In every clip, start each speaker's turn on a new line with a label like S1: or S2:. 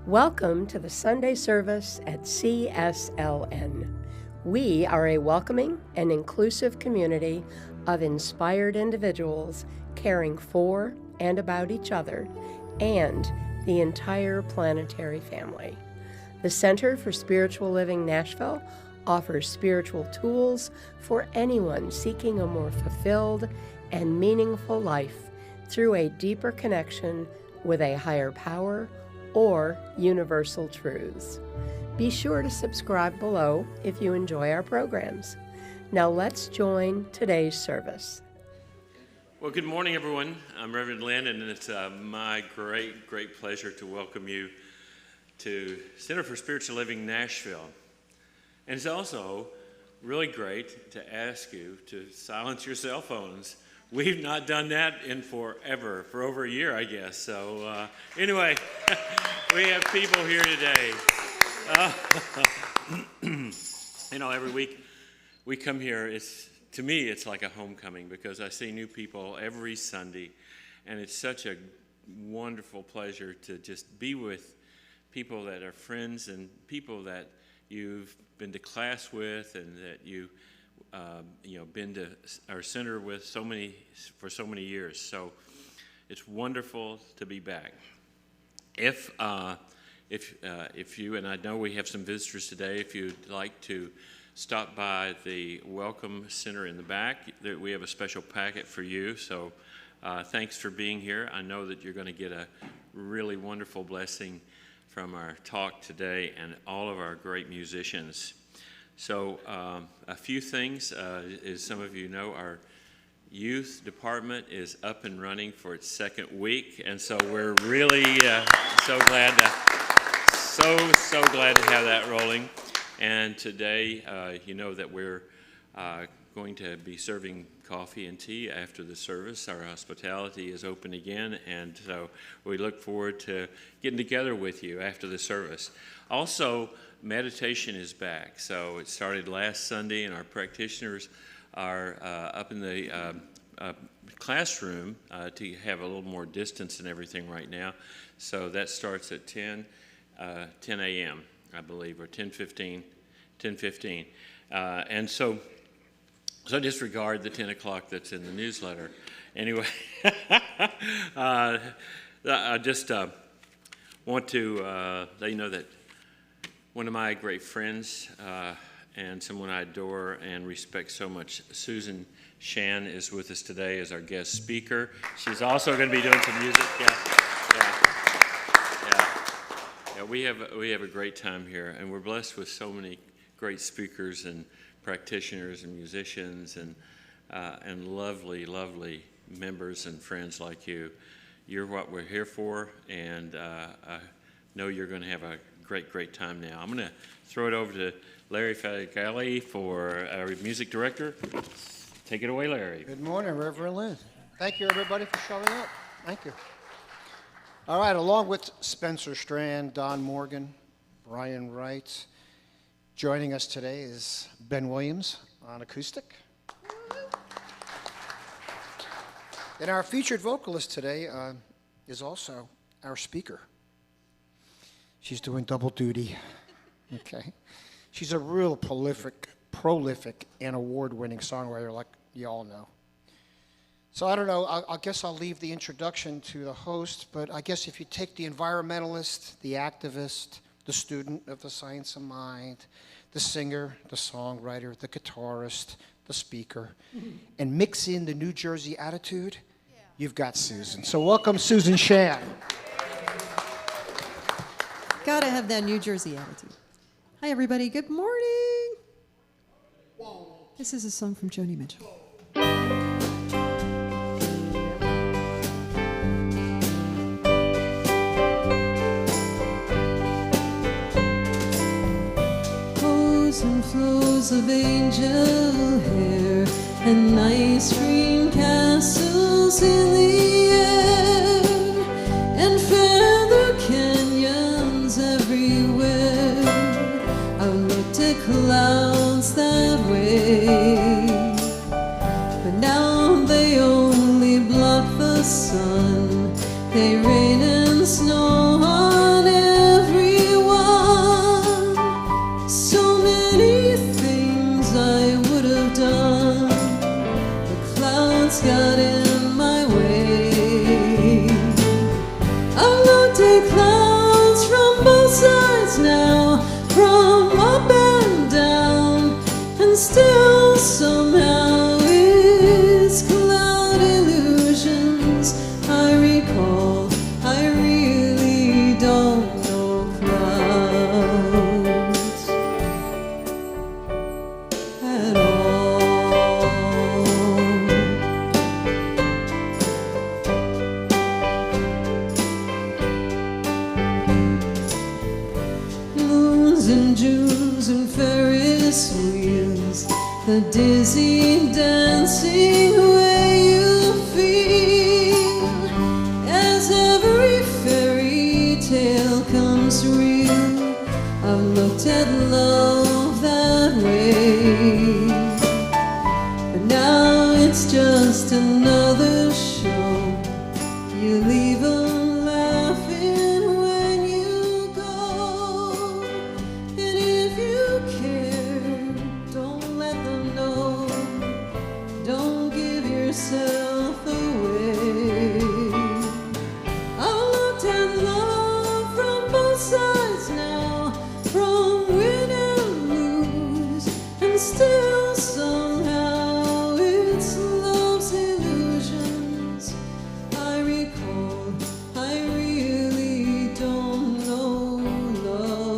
S1: Welcome to the Sunday service at CSLN. We are a welcoming and inclusive community of inspired individuals caring for and about each other and the entire planetary family. The Center for Spiritual Living Nashville offers spiritual tools for anyone seeking a more fulfilled and meaningful life through a deeper connection with a higher power or universal truths. Be sure to subscribe below if you enjoy our programs. Now let's join today's service.
S2: Well, good morning, everyone. I'm Reverend Lynn, and it's my great pleasure to welcome you to Center for Spiritual Living Nashville. And it's also really great to ask you to silence your cell phones. We've not done that in forever, for over a year, I guess. So anyway, we have people here today. Every week we come here, to me, it's like a homecoming because I see new people every Sunday, and it's such a wonderful pleasure to just be with people that are friends and people that you've been to class with and that you been to our center with for so many years. So it's wonderful to be back. If you, and I know we have some visitors today, if you'd like to stop by the Welcome Center in the back, we have a special packet for you. So thanks for being here. I know that you're going to get a really wonderful blessing from our talk today and all of our great musicians. So a few things, as some of you know, our youth department is up and running for its second week, and so we're really so glad to have that rolling. And today, you know that we're going to be serving coffee and tea after the service. Our hospitality is open again, and so we look forward to getting together with you after the service. Also, meditation is back. So it started last Sunday, and our practitioners are up in the classroom to have a little more distance and everything right now. So that starts at 10 a.m., I believe, or 10:15. And so disregard the 10 o'clock that's in the newsletter. Anyway, I just want to let you know that one of my great friends and someone I adore and respect so much, Susan Shan, is with us today as our guest speaker. She's also going to be doing some music. Yeah, we have a great time here, and we're blessed with so many great speakers and practitioners and musicians and lovely members and friends like you. You're what we're here for, and I know you're going to have a great time now. I'm going to throw it over to Larry Fagale for our music director. Take it away, Larry.
S3: Good morning, Reverend Lynn. Thank you, everybody, for showing up. Thank you. All right, along with Spencer Strand, Don Morgan, Brian Wright, joining us today is Ben Williams on acoustic. And our featured vocalist today is also our speaker. She's doing double duty. Okay. She's a real prolific, and award-winning songwriter, like you all know. So I don't know, I guess I'll leave the introduction to the host, but I guess if you take the environmentalist, the activist, the student of the science of mind, the singer, the songwriter, the guitarist, the speaker, and mix in the New Jersey attitude, you've got Susan. So welcome, Susan Shan.
S4: Gotta have that New Jersey attitude. Hi, everybody. Good morning. This is a song from Joni Mitchell. Flows and flows of angel hair and nice green castles in the air and feather canyons everywhere. I've looked at clouds that way, but now they only block the sun. They rain and snow on every somehow it's cloud illusions. I recall, I really don't know clouds at all. Moons and Junes and Ferris wheels, the dizzy dancing way you feel as every fairy tale comes real. I've looked at love that way, but now it's just another show. You leave 'em laughing when you go, and if you care, don't let them know. Don't give yourself away. I've looked at love from both sides now, from win and lose, and still somehow it's love's illusions. I recall, I really don't know love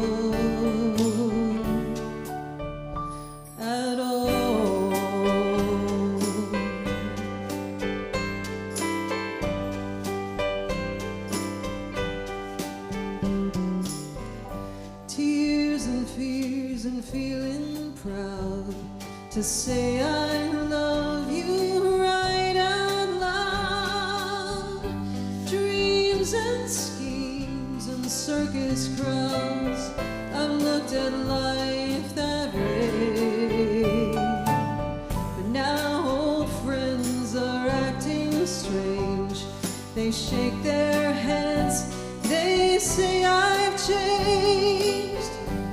S4: at all. Tears and fears and feeling proud to say I love you right out loud. Dreams and schemes and circus crowds, I've looked at life that way. But now old friends are acting strange. They shake their heads, they say I've changed.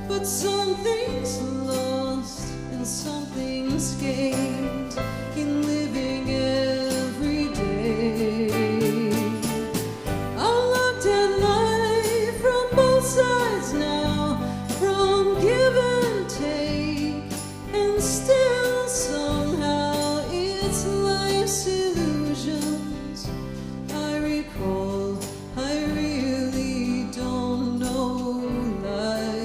S4: But something's lost and something's gained in living every day. I looked at life from both sides now, from give and take, and still somehow it's life's illusions. I recall, I really don't know life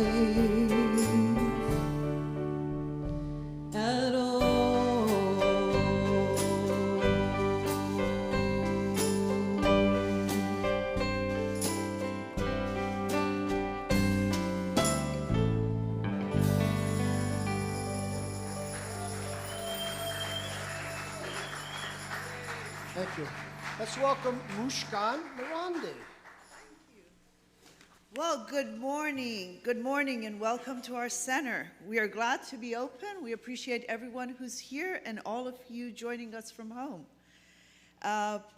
S4: at all.
S3: Thank you. Let's welcome Mushkan Mirandi.
S5: Well, good morning. Good morning and welcome to our center. We are glad to be open. We appreciate everyone who's here and all of you joining us from home.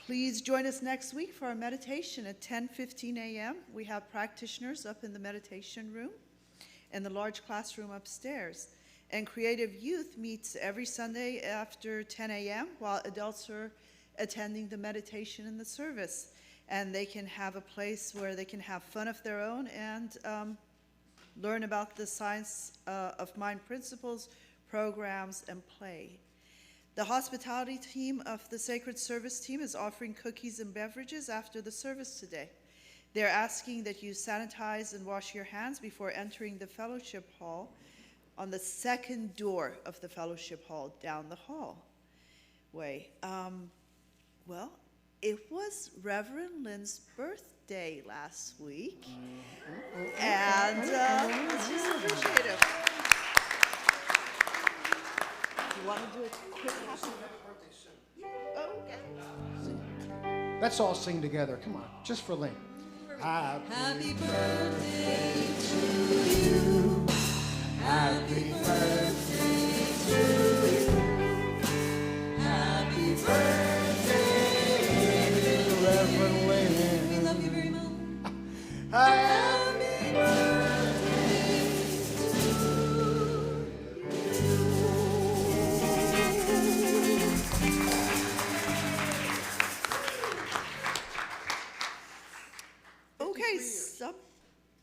S5: Please join us next week for our meditation at 10:15 a.m. We have practitioners up in the meditation room and the large classroom upstairs. And Creative Youth meets every Sunday after 10 a.m. while adults are attending the meditation and the service. And they can have a place where they can have fun of their own and learn about the science of mind principles, programs, and play. The hospitality team of the Sacred Service team is offering cookies and beverages after the service today. They're asking that you sanitize and wash your hands before entering the fellowship hall on the second door of the fellowship hall down the hallway. Well, it was Reverend Lynn's birthday last week, and let's just appreciate him. You want to do a quick happy birthday soon? Oh, okay.
S3: Let's all sing together. Come on, just for Lynn.
S4: Happy birthday to you. Happy birthday to you. Happy birthday,
S3: Reverend Lynn.
S4: we love you very much.
S3: Happy
S4: birthday
S5: Okay,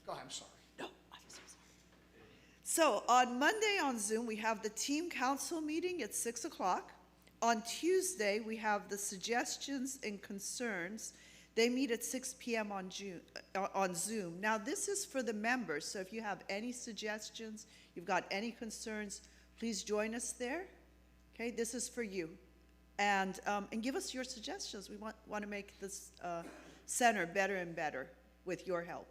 S3: Go ahead, I'm sorry.
S5: no, I'm so sorry. So on Monday on Zoom, we have the team council meeting at 6 o'clock. On Tuesday, we have the suggestions and concerns. They meet at 6 p.m. on Zoom. Now, this is for the members, so if you have any suggestions, you've got any concerns, please join us there. Okay, this is for you. And give us your suggestions. We want to make this center better and better with your help.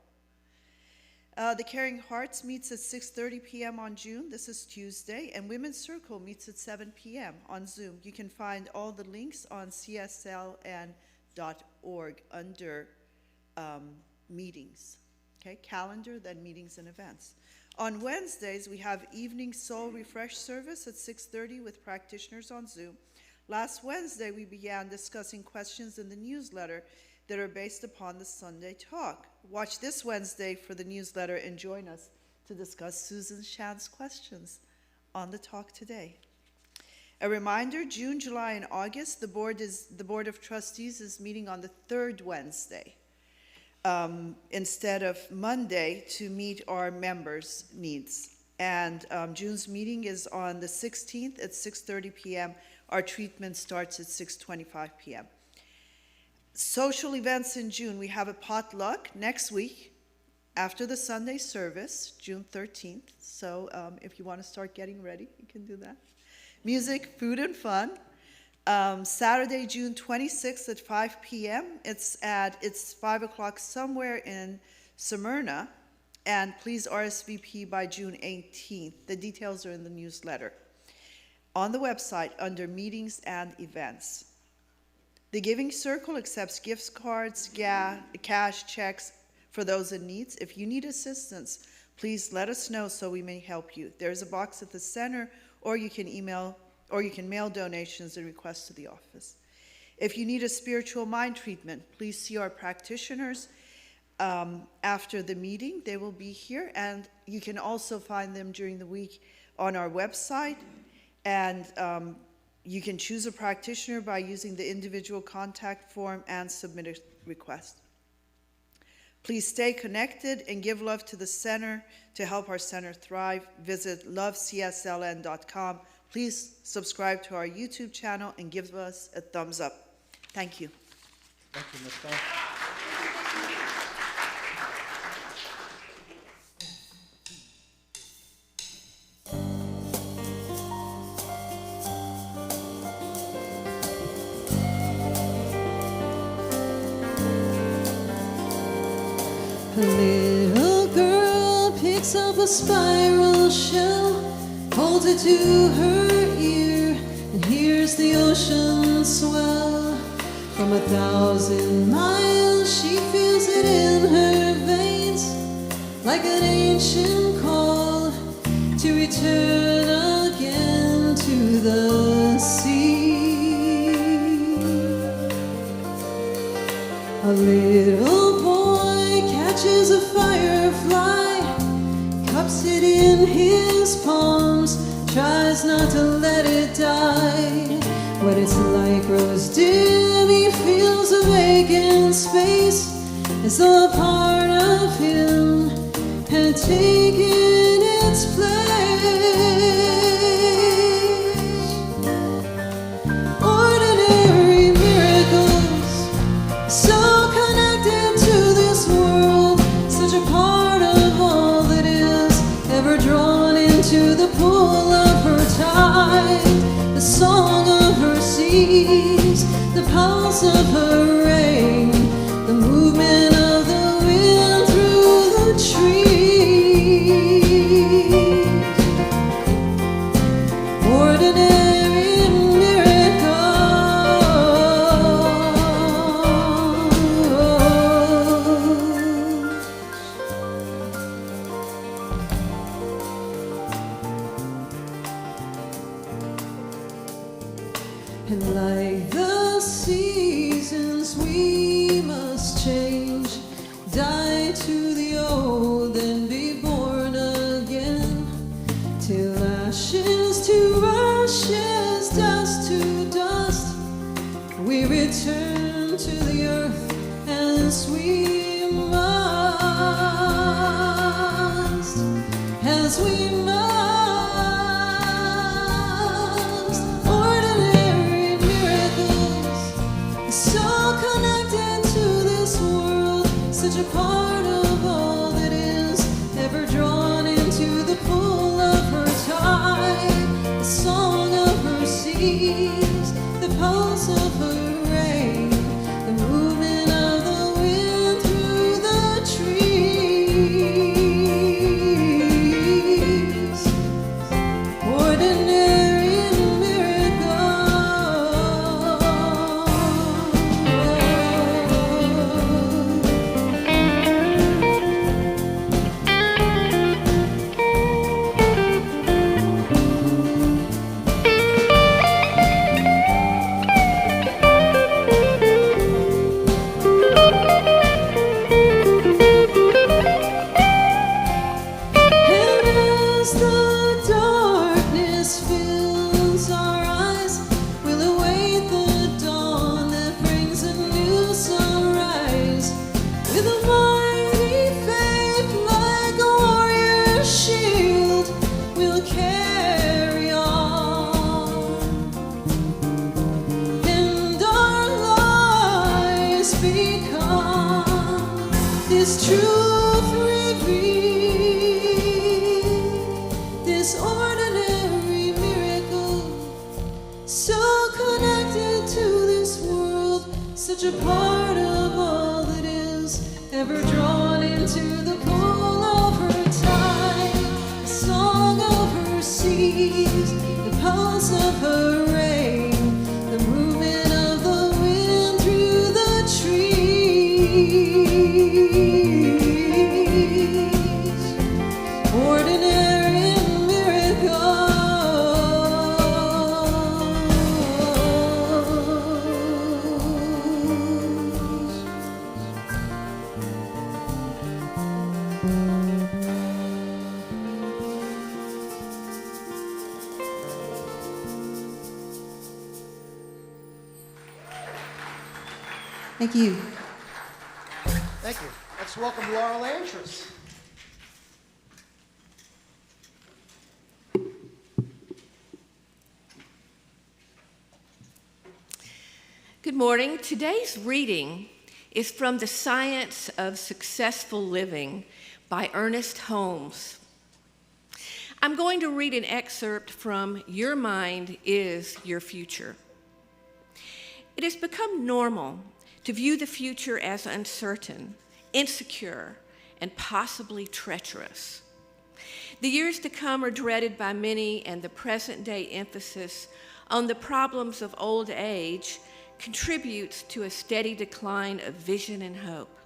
S5: The Caring Hearts meets at 6:30 p.m. on June. This is Tuesday. And Women's Circle meets at 7 p.m. on Zoom. You can find all the links on CSLN.org under meetings. Okay, calendar, then meetings and events. On Wednesdays, we have evening soul refresh service at 6:30 with practitioners on Zoom. Last Wednesday, we began discussing questions in the newsletter that are based upon the Sunday talk. Watch this Wednesday for the newsletter and join us to discuss Susan Shan's questions on the talk today. A reminder, June, July, and August, the Board of Trustees is meeting on the third Wednesday instead of Monday to meet our members' needs. And June's meeting is on the 16th at 6:30 p.m. Our treatment starts at 6:25 p.m. Social events in June, we have a potluck next week after the Sunday service, June 13th. So if you want to start getting ready, you can do that. Music, food, and fun. Saturday, June 26th at 5 p.m. It's 5 o'clock somewhere in Smyrna. And please RSVP by June 18th. The details are in the newsletter. On the website under meetings and events. The Giving Circle accepts gift cards, cash, checks for those in need. If you need assistance, please let us know so we may help you. There's a box at the center, or you can mail donations and requests to the office. If you need a spiritual mind treatment, please see our practitioners after the meeting. They will be here, and you can also find them during the week on our website. And you can choose a practitioner by using the individual contact form and submit a request. Please stay connected and give love to the center to help our center thrive. Visit lovecsln.com. Please subscribe to our YouTube channel and give us a thumbs up. Thank you.
S3: Thank you, Ms. Bell.
S4: A little girl picks up a spiral shell, holds it to her ear, and hears the ocean swell. From 1,000 miles she feels it in her veins, like an ancient call to return again to the sea. A little boy catches a firefly, cups it in his palms, tries not to let it die. What its light grows dim, he feels a vacant space, as though a part of him had taken its place. Ordinary miracles, so connected to this world, such a part of all that is, ever drawn into the pool of her tide, the song of her seas, the pulse of her rain, the movement of the wind through the trees. Ordinary miracles. And like the seasons, we must change, die to the old and be born again, till ashes to ashes, dust to dust, we return to the earth as we must, as we must. truth revealed, this ordinary miracle, so connected to this world, such a part of all that is, ever drawn into the pull of her tide, the song of her seas, the pulse of her rain, the movement of the wind through the trees. Ordinary miracles. Thank you.
S3: Thank you. Let's welcome Laura Lantris.
S6: Good morning. Today's reading is from The Science of Successful Living by Ernest Holmes. I'm going to read an excerpt from Your Mind is Your Future. It has become normal to view the future as uncertain, insecure, and possibly treacherous. The years to come are dreaded by many, and the present-day emphasis on the problems of old age contributes to a steady decline of vision and hope.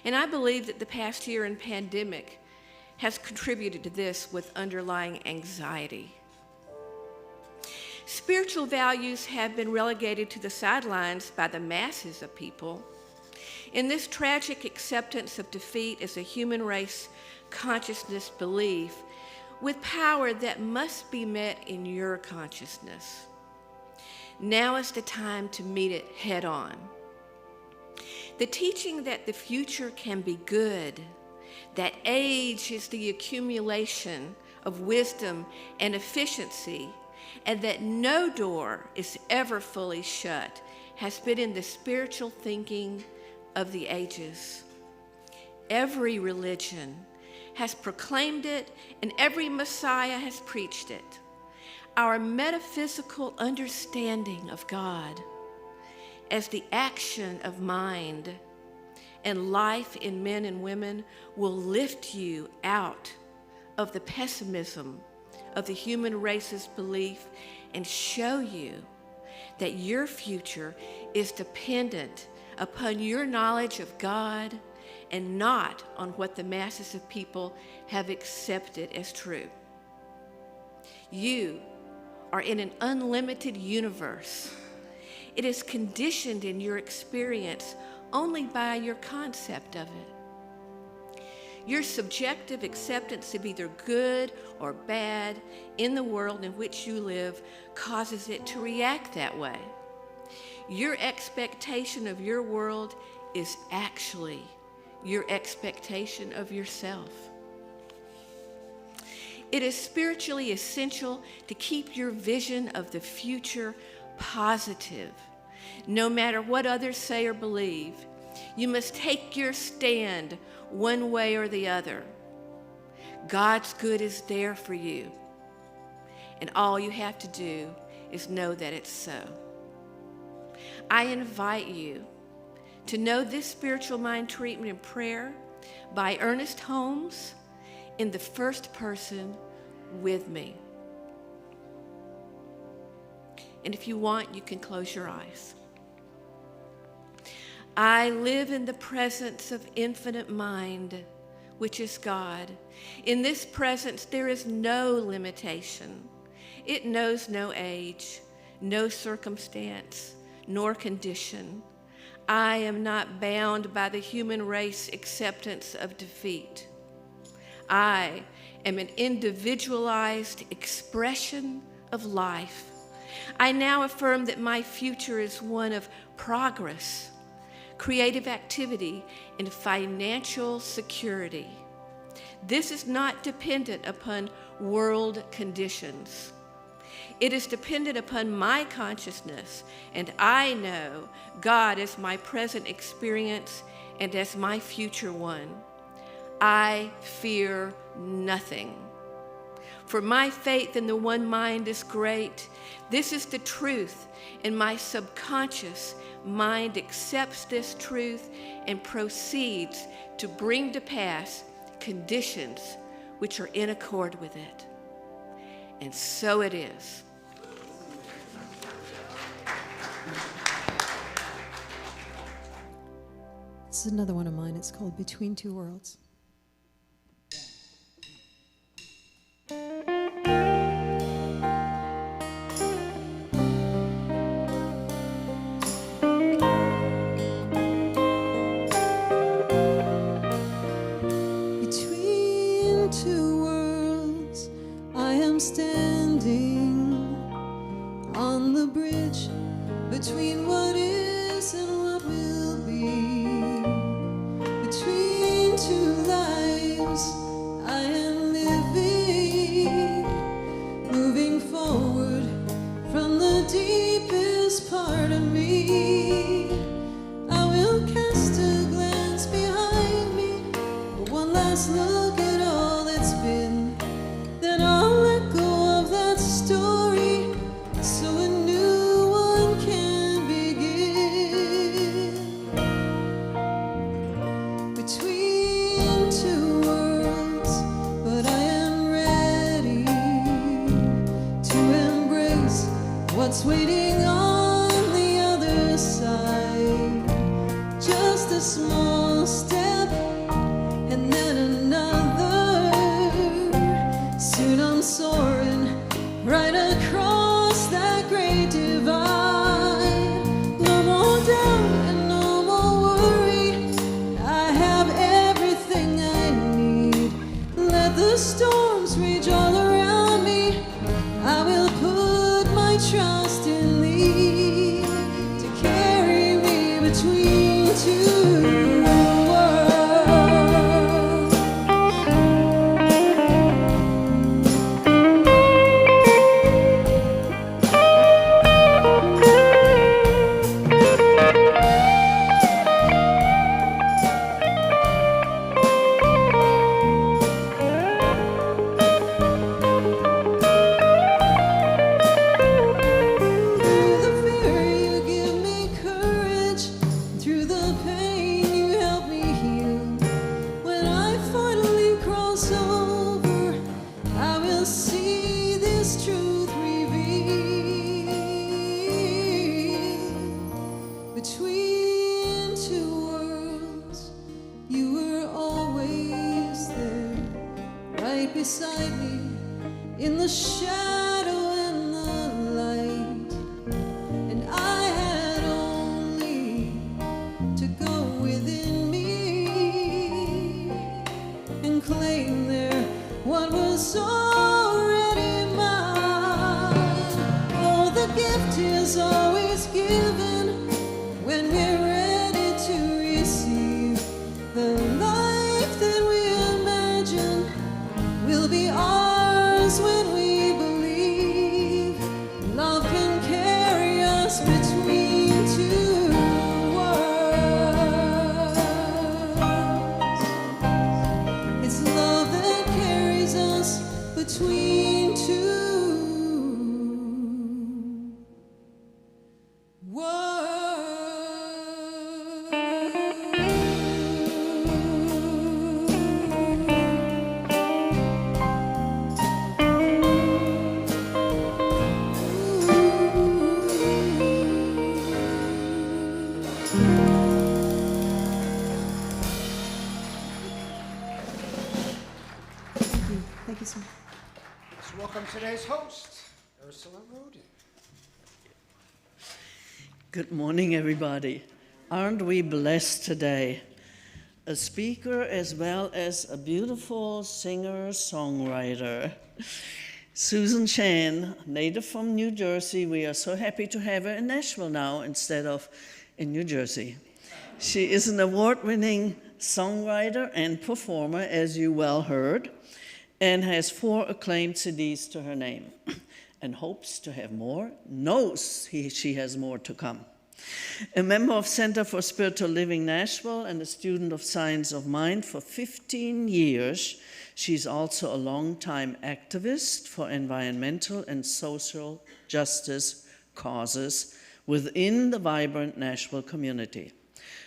S6: And I believe that the past year in pandemic has contributed to this with underlying anxiety. Spiritual values have been relegated to the sidelines by the masses of people. In this tragic acceptance of defeat as a human race consciousness belief with power that must be met in your consciousness. Now is the time to meet it head on. The teaching that the future can be good, that age is the accumulation of wisdom and efficiency, and that no door is ever fully shut, has been in the spiritual thinking of the ages. Every religion has proclaimed it, and every Messiah has preached it. Our metaphysical understanding of God as the action of mind and life in men and women will lift you out of the pessimism of the human race's belief and show you that your future is dependent upon your knowledge of God and not on what the masses of people have accepted as true. You are in an unlimited universe. It is conditioned in your experience only by your concept of it. Your subjective acceptance of either good or bad in the world in which you live causes it to react that way. Your expectation of your world is actually your expectation of yourself. It is spiritually essential to keep your vision of the future positive. No matter what others say or believe, you must take your stand one way or the other. God's good is there for you, and all you have to do is know that it's so. I invite you to know this spiritual mind treatment and prayer by Ernest Holmes in the first person with me. And if you want, you can close your eyes. I live in the presence of infinite mind, which is God. In this presence, there is no limitation. It knows no age, no circumstance, nor condition. I am not bound by the human race acceptance of defeat. I am an individualized expression of life. I now affirm that my future is one of progress, creative activity, and financial security. This is not dependent upon world conditions. It is dependent upon my consciousness, and I know God as my present experience and as my future one. I fear nothing. For my faith in the one mind is great. This is the truth, and my subconscious mind accepts this truth and proceeds to bring to pass conditions which are in accord with it. And so it is.
S4: This is another one of mine. It's called Between Two Worlds. Between two worlds, I am standing on the bridge between what is and what will be. Between two lives, I am living, moving forward from the deepest part of me. I will cast a glance behind me, one last look at all that's been. Then I'll let go of that story so a new one can begin. Between two worlds, but I am ready to embrace what's waiting on the other side. Just a small step and then another. Soon I'm soaring right across that great divide. No more doubt and no more worry. I have everything I need. Let the storms rage all around me. I will put my trust in thee to carry me between two worlds. Through the fear you give me courage, through the pain you help me heal. When I finally cross over, I will see this truth revealed. Between two worlds, you were always there, right beside me, in the shadow and the light. And I had only to go within me and claim there what was already mine. Oh, the gift is always given when we're ready to receive. The life that we imagine will be ours when we believe. Love can carry us between two worlds. It's love that carries us between two Thank you so much.
S3: Let's welcome today's host, Ursula Roden.
S7: Good morning, everybody. Aren't we blessed today? A speaker as well as a beautiful singer-songwriter. Susan Shan, native from New Jersey. We are so happy to have her in Nashville now instead of in New Jersey. She is an award-winning songwriter and performer, as you well heard, and has 4 acclaimed CDs to her name, and hopes to have more, knows she has more to come. A member of Center for Spiritual Living Nashville and a student of Science of Mind for 15 years, she's also a longtime activist for environmental and social justice causes within the vibrant Nashville community.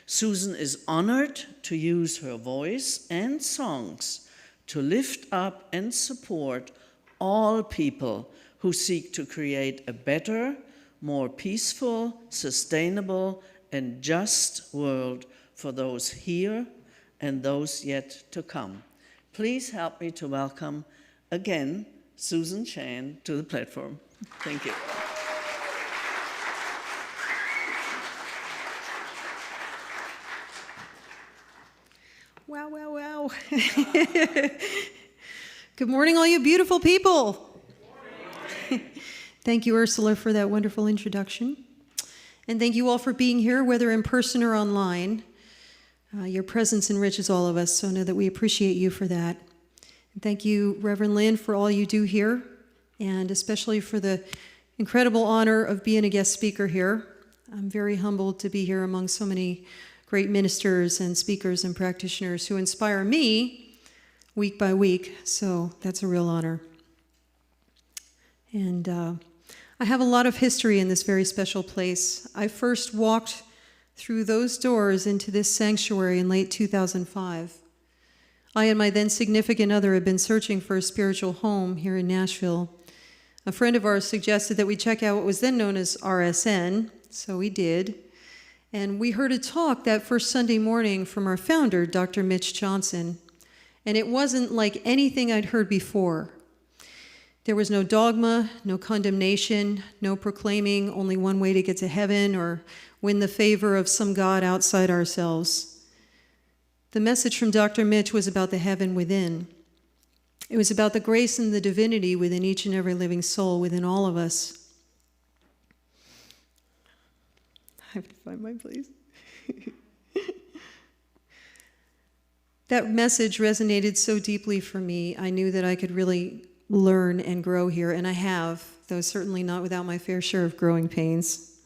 S7: Susan is honored to use her voice and songs to lift up and support all people who seek to create a better, more peaceful, sustainable, and just world for those here and those yet to come. Please help me to welcome again Susan Shan to the platform. Thank you.
S4: Wow, wow, wow. Good morning, all you beautiful people. Thank you, Ursula, for that wonderful introduction. And thank you all for being here, whether in person or online. Your presence enriches all of us, so know that we appreciate you for that. And thank you, Reverend Lynn, for all you do here, and especially for the incredible honor of being a guest speaker here. I'm very humbled to be here among so many great ministers and speakers and practitioners who inspire me week by week, so that's a real honor. And I have a lot of history in this very special place. I first walked through those doors into this sanctuary in late 2005. I and my then significant other had been searching for a spiritual home here in Nashville. A friend of ours suggested that we check out what was then known as RSN, so we did. And we heard a talk that first Sunday morning from our founder, Dr. Mitch Johnson. And it wasn't like anything I'd heard before. There was no dogma, no condemnation, no proclaiming only one way to get to heaven or win the favor of some God outside ourselves. The message from Dr. Mitch was about the heaven within. It was about the grace and the divinity within each and every living soul, within all of us. I have to find mine, please. That message resonated so deeply for me. I knew that I could really learn and grow here, and I have, though certainly not without my fair share of growing pains.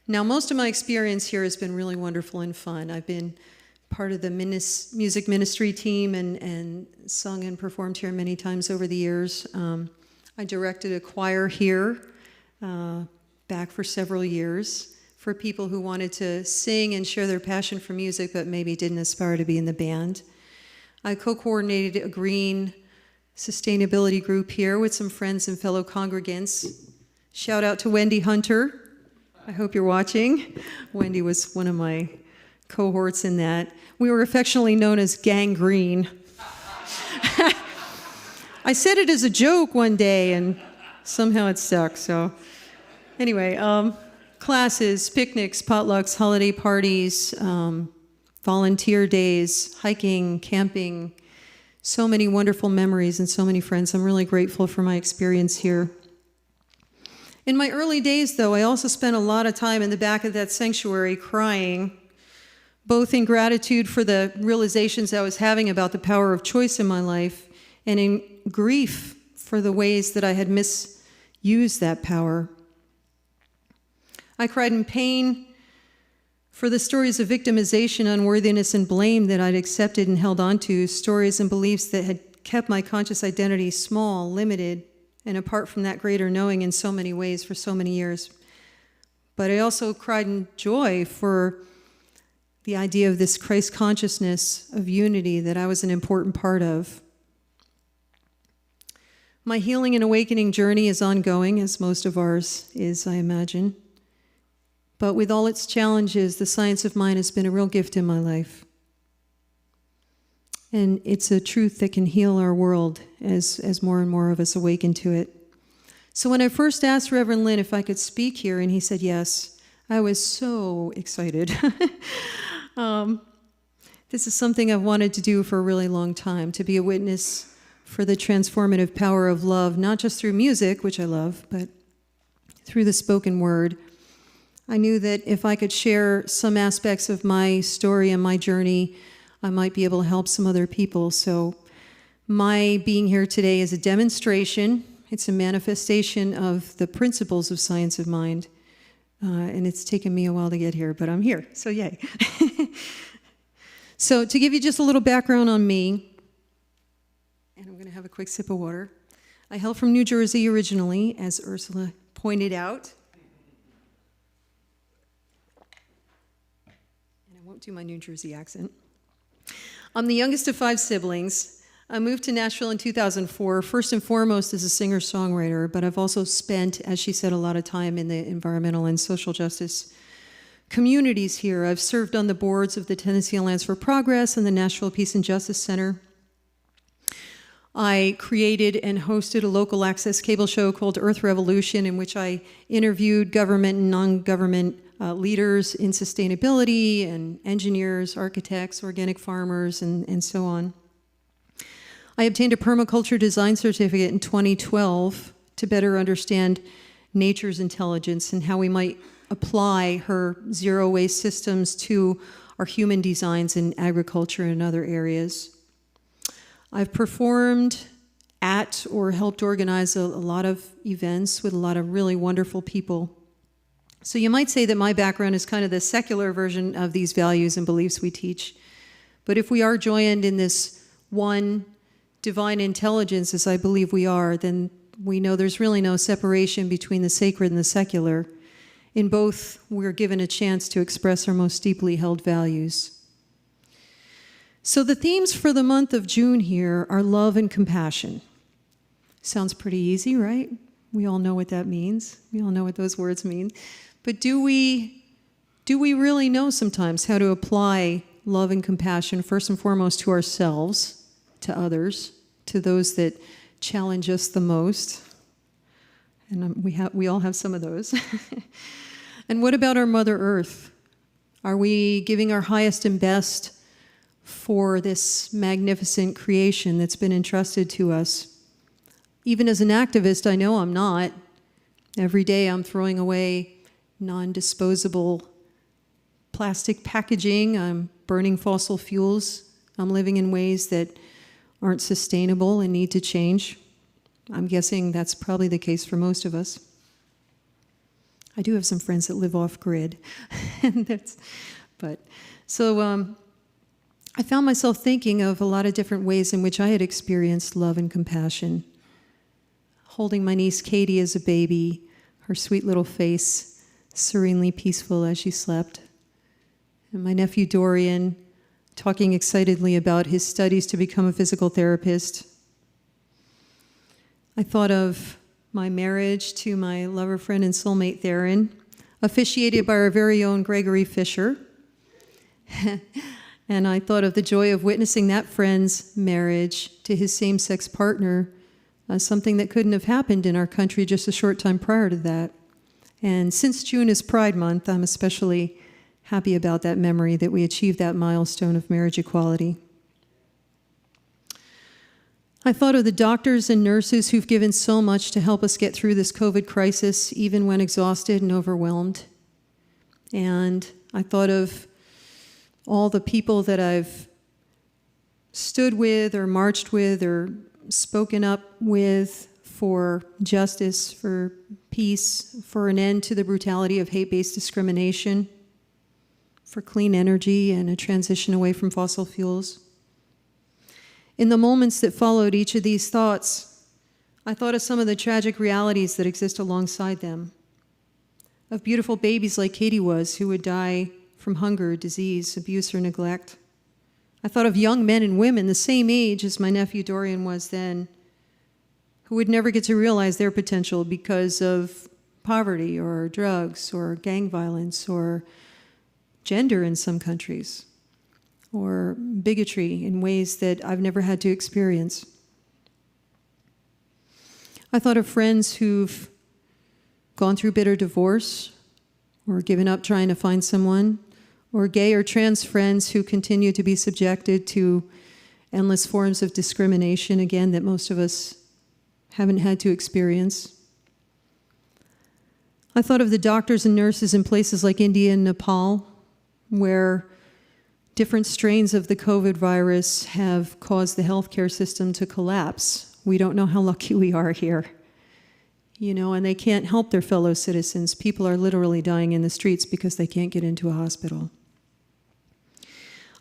S4: Now, most of my experience here has been really wonderful and fun. I've been part of the music ministry team and sung and performed here many times over the years. I directed a choir here back for several years for people who wanted to sing and share their passion for music but maybe didn't aspire to be in the band. I co-coordinated a green sustainability group here with some friends and fellow congregants. Shout out to Wendy Hunter. I hope you're watching. Wendy was one of my cohorts in that. We were affectionately known as Gang Green. I said it as a joke one day and somehow it stuck, so. Anyway, classes, picnics, potlucks, holiday parties, volunteer days, hiking, camping, so many wonderful memories and so many friends. I'm really grateful for my experience here. In my early days, though, I also spent a lot of time in the back of that sanctuary crying, both in gratitude for the realizations I was having about the power of choice in my life, and in grief for the ways that I had misused that power. I cried in pain for the stories of victimization, unworthiness, and blame that I'd accepted and held on to, stories and beliefs that had kept my conscious identity small, limited, and apart from that greater knowing in so many ways for so many years. But I also cried in joy for the idea of this Christ consciousness of unity that I was an important part of. My healing and awakening journey is ongoing, as most of ours is, I imagine. But with all its challenges, the science of mind has been a real gift in my life. And it's a truth that can heal our world as more and more of us awaken to it. So when I first asked Reverend Lynn if I could speak here, and he said yes, I was so excited. This is something I've wanted to do for a really long time, to be a witness for the transformative power of love, not just through music, which I love, but through the spoken word. I knew that if I could share some aspects of my story and my journey, I might be able to help some other people. So my being here today is a demonstration. It's a manifestation of the principles of science of mind, and it's taken me a while to get here, but I'm here, so yay. So to give you just a little background on me, and I'm going to have a quick sip of water. I hail from New Jersey originally, as Ursula pointed out. And I won't do my New Jersey accent. I'm the youngest of 5 siblings. I moved to Nashville in 2004, first and foremost as a singer-songwriter, but I've also spent, as she said, a lot of time in the environmental and social justice communities here. I've served on the boards of the Tennessee Alliance for Progress and the Nashville Peace and Justice Center. I created and hosted a local access cable show called Earth Revolution, in which I interviewed government and non-government leaders in sustainability and engineers, architects, organic farmers, and so on. I obtained a permaculture design certificate in 2012 to better understand nature's intelligence and how we might apply her zero waste systems to our human designs in agriculture and other areas. I've performed at or helped organize a lot of events with a lot of really wonderful people. So you might say that my background is kind of the secular version of these values and beliefs we teach. But if we are joined in this one divine intelligence, as I believe we are, then we know there's really no separation between the sacred and the secular. In both, we're given a chance to express our most deeply held values. So the themes for the month of June here are love and compassion. Sounds pretty easy, right? We all know what that means. We all know what those words mean. But do we really know sometimes how to apply love and compassion, first and foremost, to ourselves, to others, to those that challenge us the most? And we all have some of those. And what about our Mother Earth? Are we giving our highest and best for this magnificent creation that's been entrusted to us? Even as an activist, I know I'm not. Every day I'm throwing away non-disposable plastic packaging. I'm burning fossil fuels. I'm living in ways that aren't sustainable and need to change. I'm guessing that's probably the case for most of us. I do have some friends that live off-grid. I found myself thinking of a lot of different ways in which I had experienced love and compassion. Holding my niece Katie as a baby, her sweet little face serenely peaceful as she slept. And my nephew Dorian talking excitedly about his studies to become a physical therapist. I thought of my marriage to my lover friend and soulmate Theron, officiated by our very own Gregory Fisher. And I thought of the joy of witnessing that friend's marriage to his same-sex partner, something that couldn't have happened in our country just a short time prior to that. And since June is Pride Month, I'm especially happy about that memory, that we achieved that milestone of marriage equality. I thought of the doctors and nurses who've given so much to help us get through this COVID crisis, even when exhausted and overwhelmed. And I thought of all the people that I've stood with or marched with or spoken up with for justice, for peace, for an end to the brutality of hate-based discrimination, for clean energy and a transition away from fossil fuels. In the moments that followed each of these thoughts, I thought of some of the tragic realities that exist alongside them, of beautiful babies like Katie was, who would die from hunger, disease, abuse, or neglect. I thought of young men and women the same age as my nephew Dorian was then, who would never get to realize their potential because of poverty or drugs or gang violence or gender in some countries, or bigotry in ways that I've never had to experience. I thought of friends who've gone through bitter divorce or given up trying to find someone, or gay or trans friends who continue to be subjected to endless forms of discrimination, again, that most of us haven't had to experience. I thought of the doctors and nurses in places like India and Nepal, where different strains of the COVID virus have caused the healthcare system to collapse. We don't know how lucky we are here. and they can't help their fellow citizens. People are literally dying in the streets because they can't get into a hospital.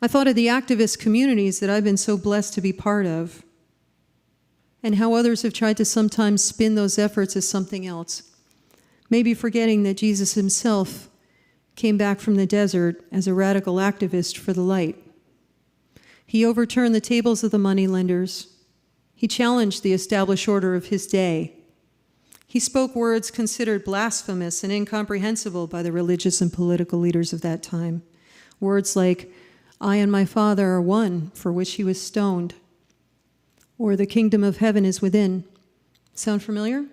S4: I thought of the activist communities that I've been so blessed to be part of, and how others have tried to sometimes spin those efforts as something else, maybe forgetting that Jesus himself came back from the desert as a radical activist for the light. He overturned the tables of the moneylenders. He challenged the established order of his day. He spoke words considered blasphemous and incomprehensible by the religious and political leaders of that time. Words like, "I and my Father are one," for which he was stoned. Or, "The kingdom of heaven is within." Sound familiar?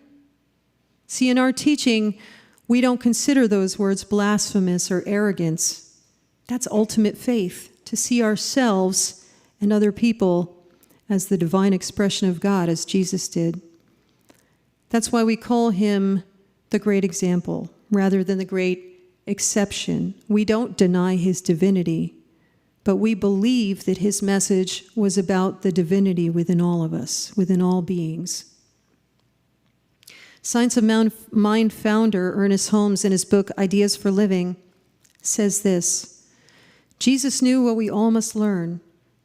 S4: See, in our teaching, we don't consider those words blasphemous or arrogance. That's ultimate faith, to see ourselves and other people as the divine expression of God, as Jesus did. That's why we call him the great example, rather than the great exception. We don't deny his divinity, but we believe that his message was about the divinity within all of us, within all beings. Science of Mind founder Ernest Holmes, in his book Ideas for Living, says this: Jesus knew what we all must learn,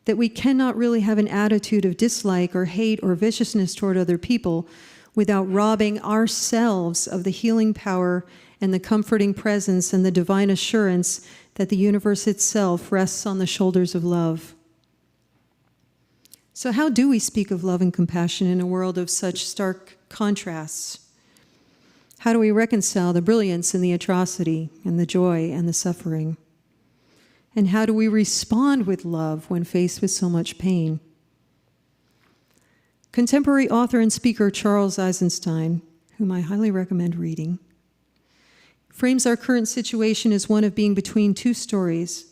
S4: that we cannot really have an attitude of dislike or hate or viciousness toward other people without robbing ourselves of the healing power and the comforting presence and the divine assurance that the universe itself rests on the shoulders of love. So how do we speak of love and compassion in a world of such stark contrasts? How do we reconcile the brilliance and the atrocity and the joy and the suffering? And how do we respond with love when faced with so much pain? Contemporary author and speaker Charles Eisenstein, whom I highly recommend reading, frames our current situation as one of being between two stories.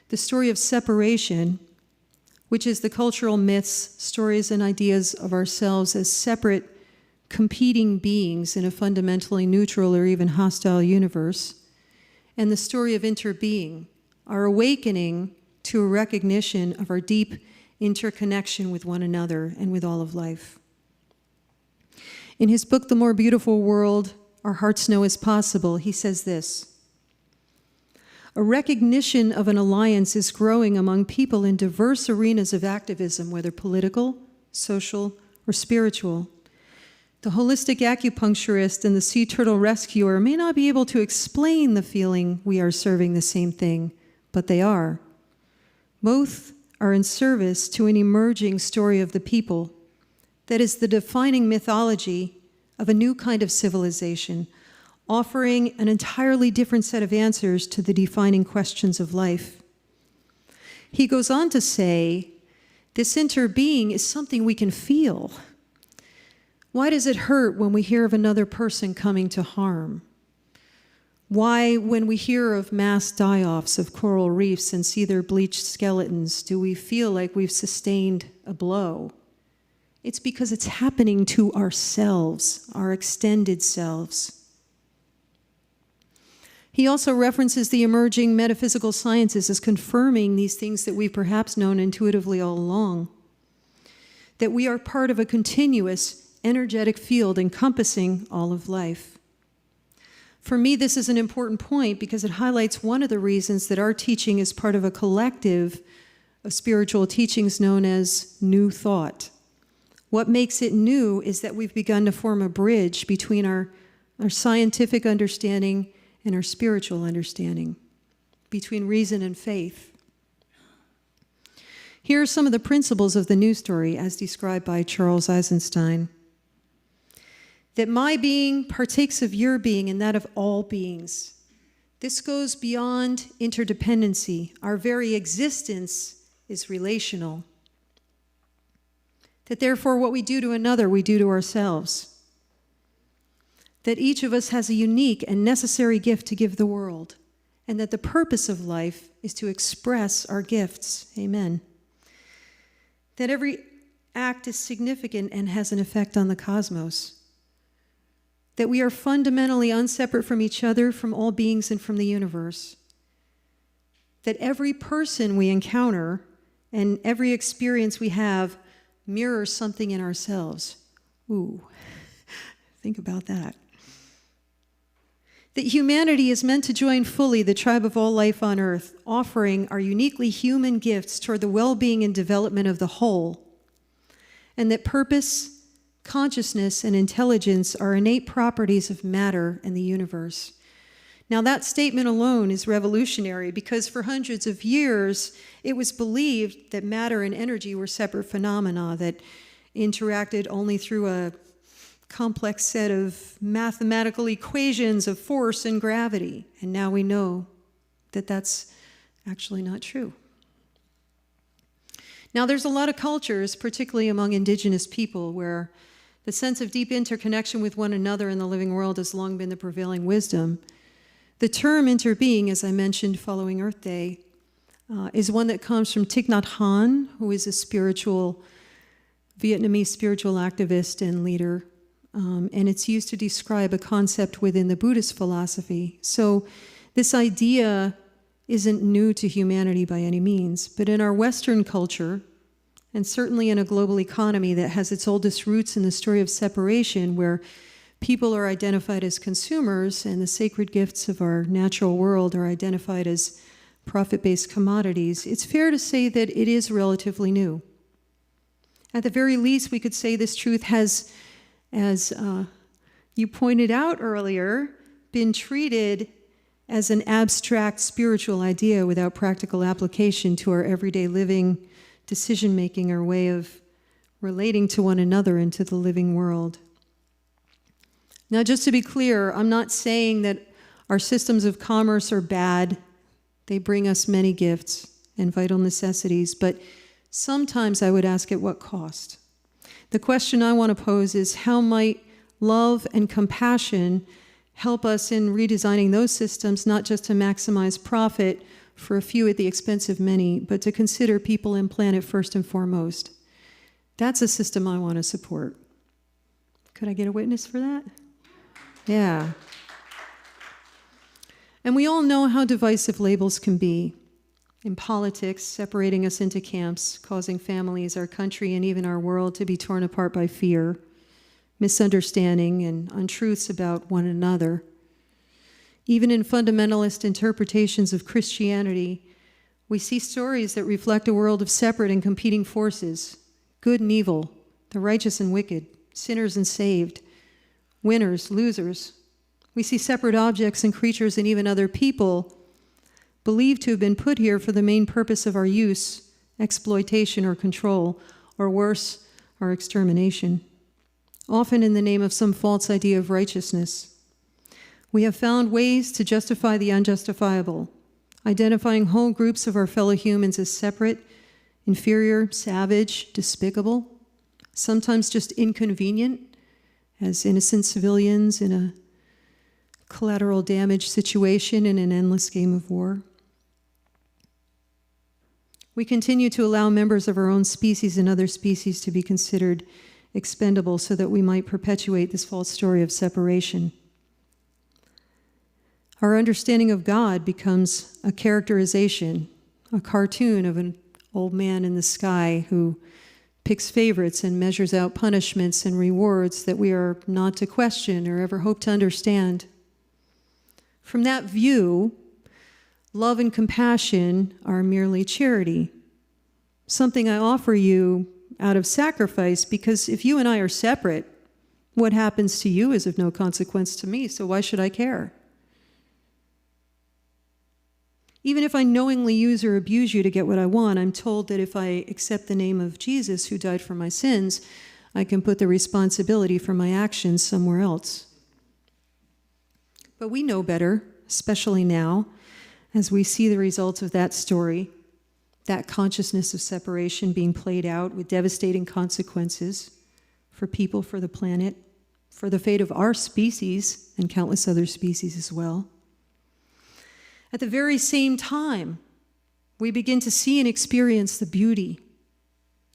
S4: The story of separation, which is the cultural myths, stories, and ideas of ourselves as separate, competing beings in a fundamentally neutral or even hostile universe, and the story of interbeing, our awakening to a recognition of our deep interconnection with one another and with all of life. In his book, The More Beautiful World Our Hearts Know Is Possible, he says this: "A recognition of an alliance is growing among people in diverse arenas of activism, whether political, social, or spiritual. The holistic acupuncturist and the sea turtle rescuer may not be able to explain the feeling we are serving the same thing, but they are. Both are in service to an emerging story of the people that is the defining mythology of a new kind of civilization, offering an entirely different set of answers to the defining questions of life." He goes on to say, this interbeing is something we can feel. Why does it hurt when we hear of another person coming to harm? Why, when we hear of mass die-offs of coral reefs and see their bleached skeletons, do we feel like we've sustained a blow? It's because it's happening to ourselves, our extended selves. He also references the emerging metaphysical sciences as confirming these things that we've perhaps known intuitively all along, that we are part of a continuous, energetic field encompassing all of life. For me, this is an important point because it highlights one of the reasons that our teaching is part of a collective of spiritual teachings known as New Thought. What makes it new is that we've begun to form a bridge between our scientific understanding and our spiritual understanding, between reason and faith. Here are some of the principles of the new story as described by Charles Eisenstein. That my being partakes of your being and that of all beings. This goes beyond interdependency. Our very existence is relational. That therefore what we do to another, we do to ourselves. That each of us has a unique and necessary gift to give the world, and that the purpose of life is to express our gifts. Amen. That every act is significant and has an effect on the cosmos. That we are fundamentally unseparate from each other, from all beings, and from the universe. That every person we encounter and every experience we have mirrors something in ourselves. Ooh, Think about that. That humanity is meant to join fully the tribe of all life on earth, offering our uniquely human gifts toward the well-being and development of the whole. And that purpose, consciousness, and intelligence are innate properties of matter and the universe. Now, that statement alone is revolutionary because for hundreds of years, it was believed that matter and energy were separate phenomena that interacted only through a complex set of mathematical equations of force and gravity. And now we know that that's actually not true. Now, there's a lot of cultures, particularly among indigenous people, where the sense of deep interconnection with one another in the living world has long been the prevailing wisdom. The term interbeing, as I mentioned following Earth Day, is one that comes from Thich Nhat Hanh, who is a Vietnamese spiritual activist and leader. And it's used to describe a concept within the Buddhist philosophy. So this idea isn't new to humanity by any means, but in our Western culture, and certainly in a global economy that has its oldest roots in the story of separation, where people are identified as consumers and the sacred gifts of our natural world are identified as profit-based commodities, it's fair to say that it is relatively new. At the very least, we could say this truth has, as you pointed out earlier, been treated as an abstract spiritual idea without practical application to our everyday living, decision-making, or way of relating to one another and to the living world. Now, just to be clear, I'm not saying that our systems of commerce are bad. They bring us many gifts and vital necessities, but sometimes I would ask at what cost? The question I want to pose is, how might love and compassion help us in redesigning those systems, not just to maximize profit for a few at the expense of many, but to consider people and planet first and foremost? That's a system I want to support. Could I get a witness for that? Yeah. And we all know how divisive labels can be. In politics, separating us into camps, causing families, our country, and even our world to be torn apart by fear, misunderstanding, and untruths about one another. Even in fundamentalist interpretations of Christianity, we see stories that reflect a world of separate and competing forces, good and evil, the righteous and wicked, sinners and saved, winners, losers. We see separate objects and creatures and even other people believed to have been put here for the main purpose of our use, exploitation, or control, or worse, our extermination, often in the name of some false idea of righteousness. We have found ways to justify the unjustifiable, identifying whole groups of our fellow humans as separate, inferior, savage, despicable, sometimes just inconvenient, as innocent civilians in a collateral damage situation in an endless game of war. We continue to allow members of our own species and other species to be considered expendable so that we might perpetuate this false story of separation. Our understanding of God becomes a characterization, a cartoon of an old man in the sky who picks favorites and measures out punishments and rewards that we are not to question or ever hope to understand. From that view, love and compassion are merely charity, something I offer you out of sacrifice, because if you and I are separate, what happens to you is of no consequence to me, so why should I care? Even if I knowingly use or abuse you to get what I want, I'm told that if I accept the name of Jesus who died for my sins, I can put the responsibility for my actions somewhere else. But we know better, especially now, as we see the results of that story, that consciousness of separation being played out with devastating consequences for people, for the planet, for the fate of our species and countless other species as well. At the very same time, we begin to see and experience the beauty,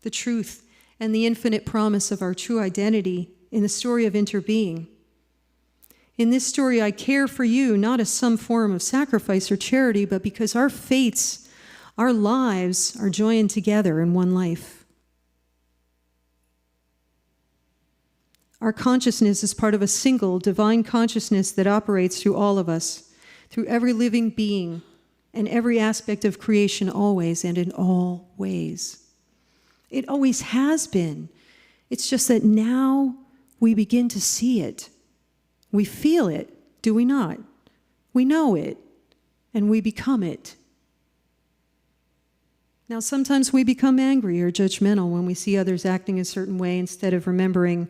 S4: the truth, and the infinite promise of our true identity in the story of interbeing. In this story, I care for you not as some form of sacrifice or charity, but because our fates, our lives are joined together in one life. Our consciousness is part of a single divine consciousness that operates through all of us, through every living being, and every aspect of creation always and in all ways. It always has been. It's just that now we begin to see it. We feel it, do we not? We know it, and we become it. Now, sometimes we become angry or judgmental when we see others acting a certain way instead of remembering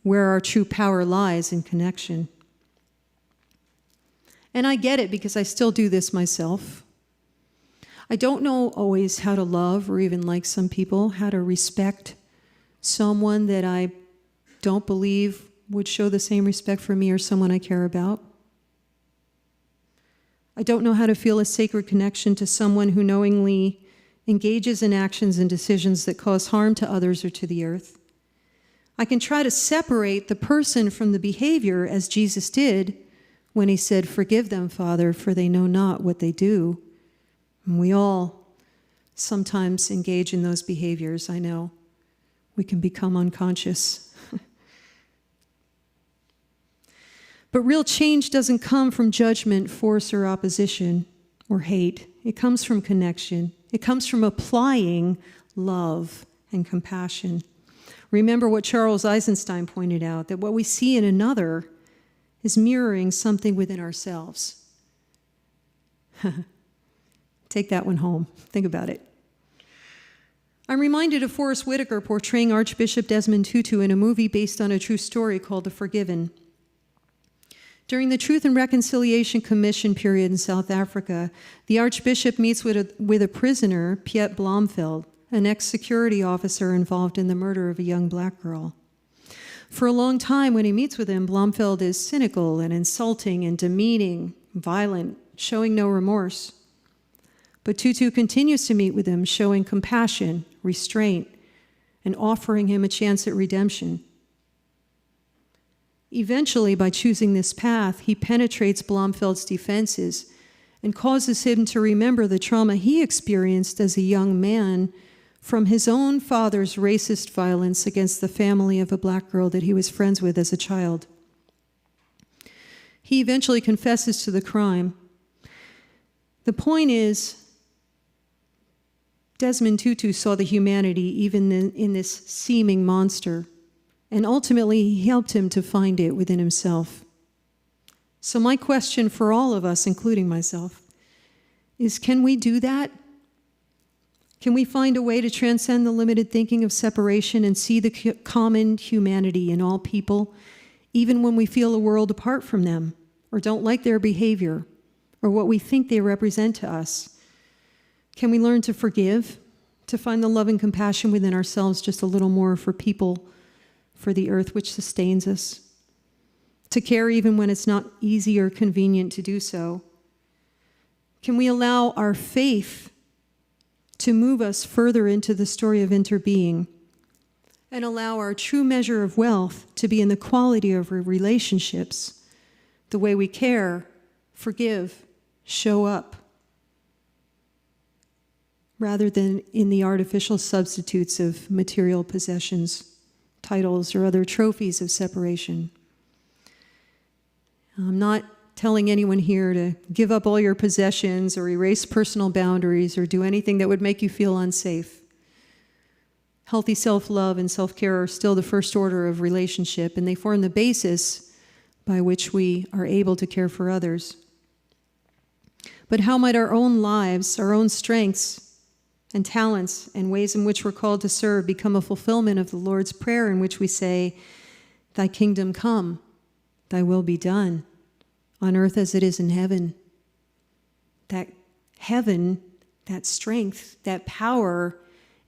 S4: where our true power lies in connection. And I get it because I still do this myself. I don't know always how to love or even like some people, how to respect someone that I don't believe would show the same respect for me or someone I care about. I don't know how to feel a sacred connection to someone who knowingly engages in actions and decisions that cause harm to others or to the earth. I can try to separate the person from the behavior as Jesus did when he said, "Forgive them, Father, for they know not what they do." And we all sometimes engage in those behaviors, I know. We can become unconscious. But real change doesn't come from judgment, force, or opposition, or hate. It comes from connection. It comes from applying love and compassion. Remember what Charles Eisenstein pointed out, that what we see in another is mirroring something within ourselves. Take that one home. Think about it. I'm reminded of Forrest Whitaker portraying Archbishop Desmond Tutu in a movie based on a true story called The Forgiven. During the Truth and Reconciliation Commission period in South Africa, the Archbishop meets with a prisoner, Piet Blomveld, an ex-security officer involved in the murder of a young black girl. For a long time, when he meets with him, Blomveld is cynical and insulting and demeaning, violent, showing no remorse. But Tutu continues to meet with him, showing compassion, restraint, and offering him a chance at redemption. Eventually, by choosing this path, he penetrates Blomveld's defenses and causes him to remember the trauma he experienced as a young man from his own father's racist violence against the family of a black girl that he was friends with as a child. He eventually confesses to the crime. The point is, Desmond Tutu saw the humanity even in this seeming monster, and ultimately he helped him to find it within himself. So my question for all of us, including myself, is can we do that? Can we find a way to transcend the limited thinking of separation and see the common humanity in all people, even when we feel a world apart from them, or don't like their behavior, or what we think they represent to us? Can we learn to forgive, to find the love and compassion within ourselves just a little more for people, for the earth which sustains us? To care even when it's not easy or convenient to do so? Can we allow our faith to move us further into the story of interbeing and allow our true measure of wealth to be in the quality of our relationships, the way we care, forgive, show up, rather than in the artificial substitutes of material possessions, titles, or other trophies of separation? I'm not telling anyone here to give up all your possessions or erase personal boundaries or do anything that would make you feel unsafe. Healthy self-love and self-care are still the first order of relationship, and they form the basis by which we are able to care for others. But how might our own lives, our own strengths and talents and ways in which we're called to serve become a fulfillment of the Lord's Prayer, in which we say, "Thy kingdom come, thy will be done, on earth as it is in heaven"? That heaven, that strength, that power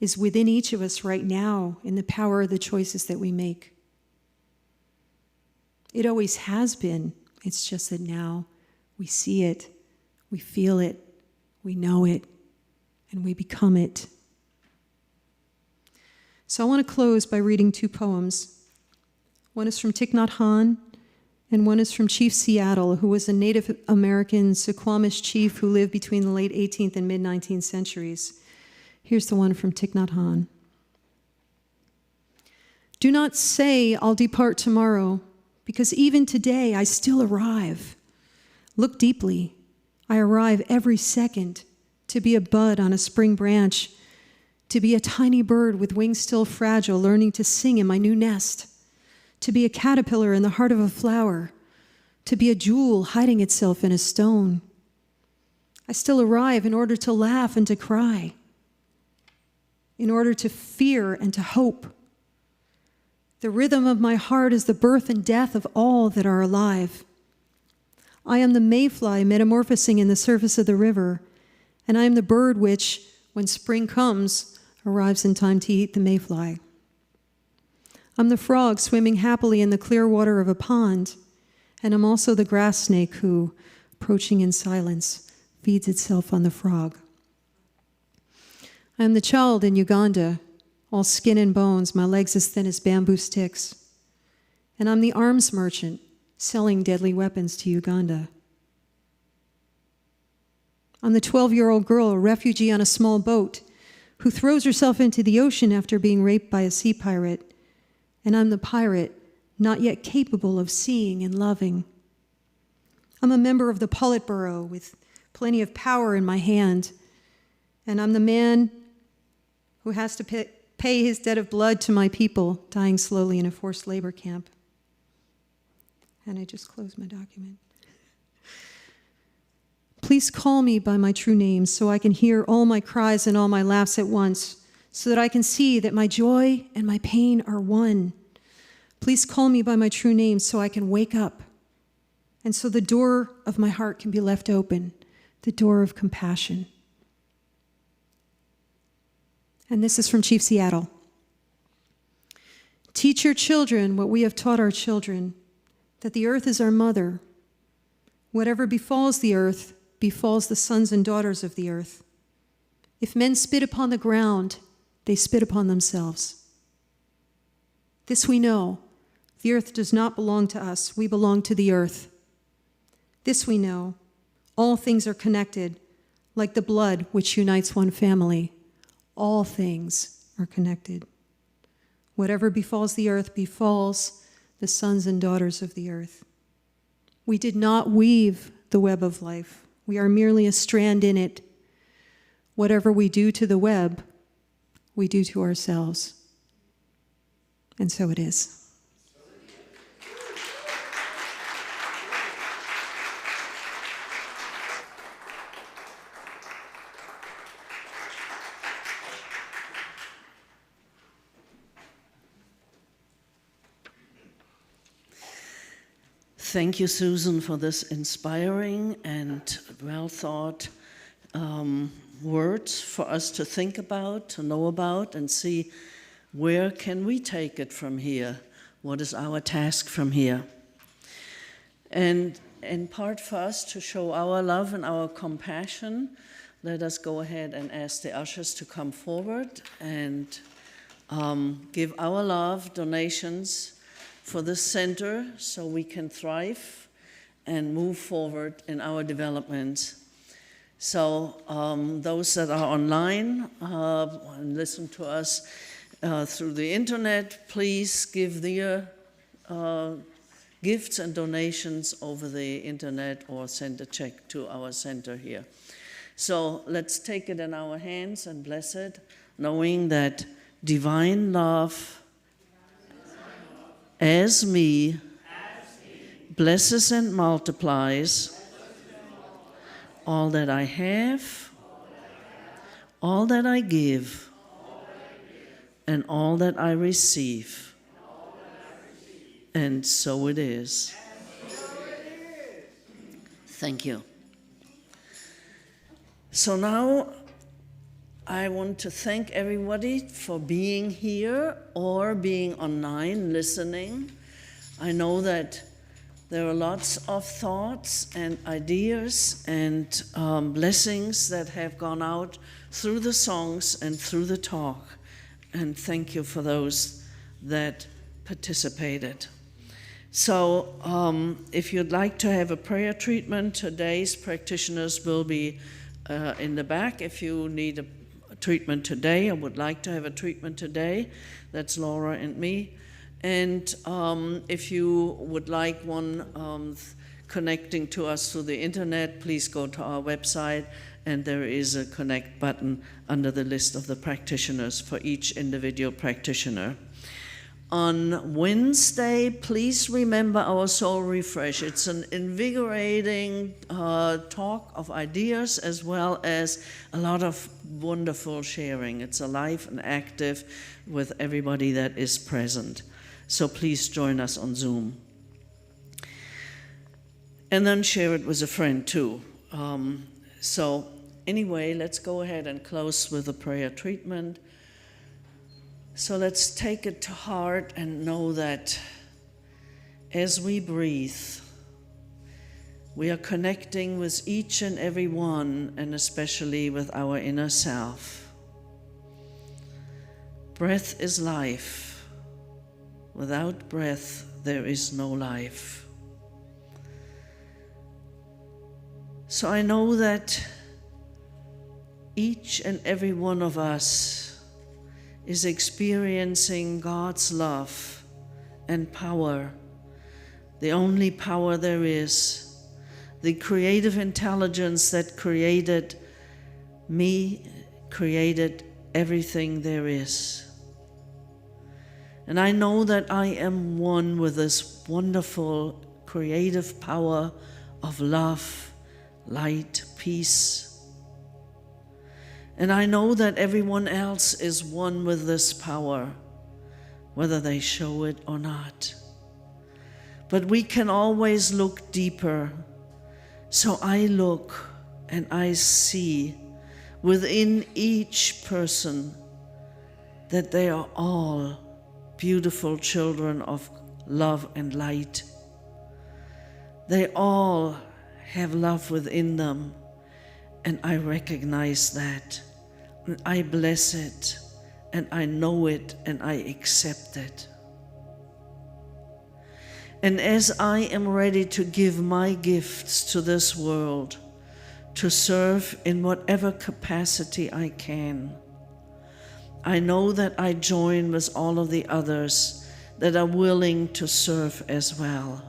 S4: is within each of us right now in the power of the choices that we make. It always has been. It's just that now we see it, we feel it, we know it, and we become it. So I want to close by reading two poems. One is from Thich Nhat Hanh, and one is from Chief Seattle, who was a Native American Suquamish chief who lived between the late 18th and mid-19th centuries. Here's the one from Thich Nhat Hanh. Do not say, I'll depart tomorrow, because even today I still arrive. Look deeply. I arrive every second to be a bud on a spring branch, to be a tiny bird with wings still fragile, learning to sing in my new nest, to be a caterpillar in the heart of a flower, to be a jewel hiding itself in a stone. I still arrive in order to laugh and to cry, in order to fear and to hope. The rhythm of my heart is the birth and death of all that are alive. I am the mayfly metamorphosing in the surface of the river, and I am the bird which, when spring comes, arrives in time to eat the mayfly. I'm the frog swimming happily in the clear water of a pond, and I'm also the grass snake who, approaching in silence, feeds itself on the frog. I am the child in Uganda, all skin and bones, my legs as thin as bamboo sticks. And I'm the arms merchant selling deadly weapons to Uganda. I'm the 12-year-old girl, a refugee on a small boat, who throws herself into the ocean after being raped by a sea pirate. And I'm the pirate, not yet capable of seeing and loving. I'm a member of the Politburo with plenty of power in my hand. And I'm the man who has to pay his debt of blood to my people dying slowly in a forced labor camp. And I just closed my document. Please call me by my true name so I can hear all my cries and all my laughs at once, so that I can see that my joy and my pain are one. Please call me by my true name so I can wake up, and so the door of my heart can be left open, the door of compassion. And this is from Chief Seattle. Teach your children what we have taught our children, that the earth is our mother. Whatever befalls the earth befalls the sons and daughters of the earth. If men spit upon the ground, they spit upon themselves. This we know, the earth does not belong to us, we belong to the earth. This we know, all things are connected, like the blood which unites one family. All things are connected. Whatever befalls the earth befalls the sons and daughters of the earth. We did not weave the web of life. We are merely a strand in it. Whatever we do to the web, we do to ourselves. And so it is.
S7: Thank you, Susan, for this inspiring and well-thought words for us to think about, to know about, and see where can we take it from here? What is our task from here? And in part for us to show our love and our compassion, let us go ahead and ask the ushers to come forward and give our love, donations, for this center so we can thrive and move forward in our development. So those that are online and listen to us through the internet, please give their gifts and donations over the internet or send a check to our center here. So let's take it in our hands and bless it, knowing that divine love as me blesses and multiplies all that I have, all that I give, and all that I receive. And so it is. Thank you. So now I want to thank everybody for being here or being online listening. I know that there are lots of thoughts and ideas and blessings that have gone out through the songs and through the talk. And thank you for those that participated. So if you'd like to have a prayer treatment, today's practitioners will be in the back. If you need a treatment today, I would like to have a treatment today, that's Laura and me. And if you would like one connecting to us through the internet, please go to our website, and there is a connect button under the list of the practitioners for each individual practitioner. On Wednesday, please remember our Soul Refresh. It's an invigorating talk of ideas as well as a lot of wonderful sharing. It's alive and active with everybody that is present. So please join us on Zoom. And then share it with a friend too. So anyway, let's go ahead and close with a prayer treatment. So let's take it to heart and know that as we breathe, we are connecting with each and every one, and especially with our inner self. Breath is life. Without breath, there is no life. So I know that each and every one of us is experiencing God's love and power, the only power there is, the creative intelligence that created me, created everything there is. And I know that I am one with this wonderful creative power of love, light, peace. And I know that everyone else is one with this power, whether they show it or not. But we can always look deeper. So I look and I see within each person that they are all beautiful children of love and light. They all have love within them, and I recognize that. And I bless it, and I know it, and I accept it. And as I am ready to give my gifts to this world, to serve in whatever capacity I can, I know that I join with all of the others that are willing to serve as well.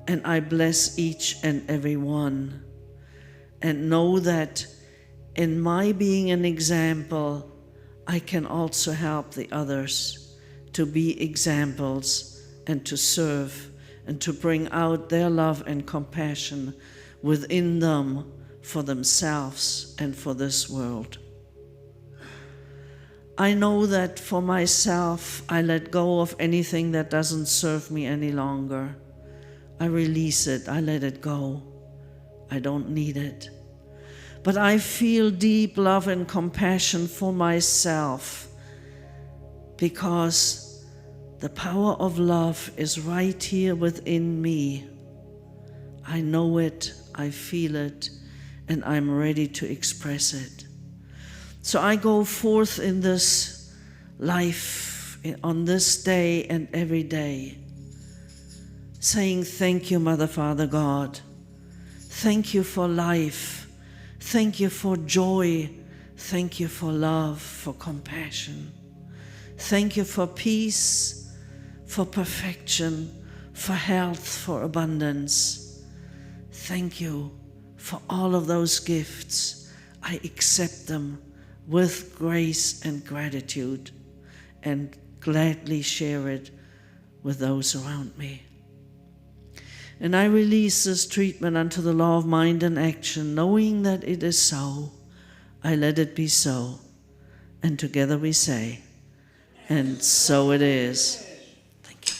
S7: And I bless each and every one, and know that in my being an example, I can also help the others to be examples and to serve and to bring out their love and compassion within them for themselves and for this world. I know that for myself, I let go of anything that doesn't serve me any longer. I release it, I let it go. I don't need it. But I feel deep love and compassion for myself, because the power of love is right here within me. I know it, I feel it, and I'm ready to express it. So I go forth in this life, on this day and every day, saying, thank you, Mother, Father, God. Thank you for life. Thank you for joy. Thank you for love, for compassion. Thank you for peace, for perfection, for health, for abundance. Thank you for all of those gifts. I accept them with grace and gratitude, and gladly share it with those around me. And I release this treatment unto the law of mind and action, knowing that it is so. I let it be so. And together we say, and so it is. Thank you.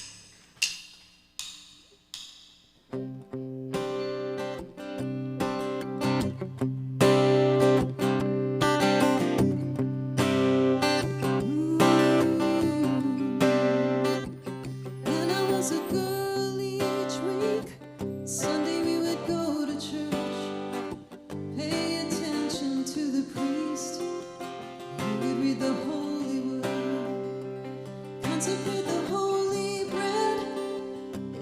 S4: When I was a girl each week, Sunday we would go to church, pay attention to the priest. We would read the Holy Word, consecrate the holy bread.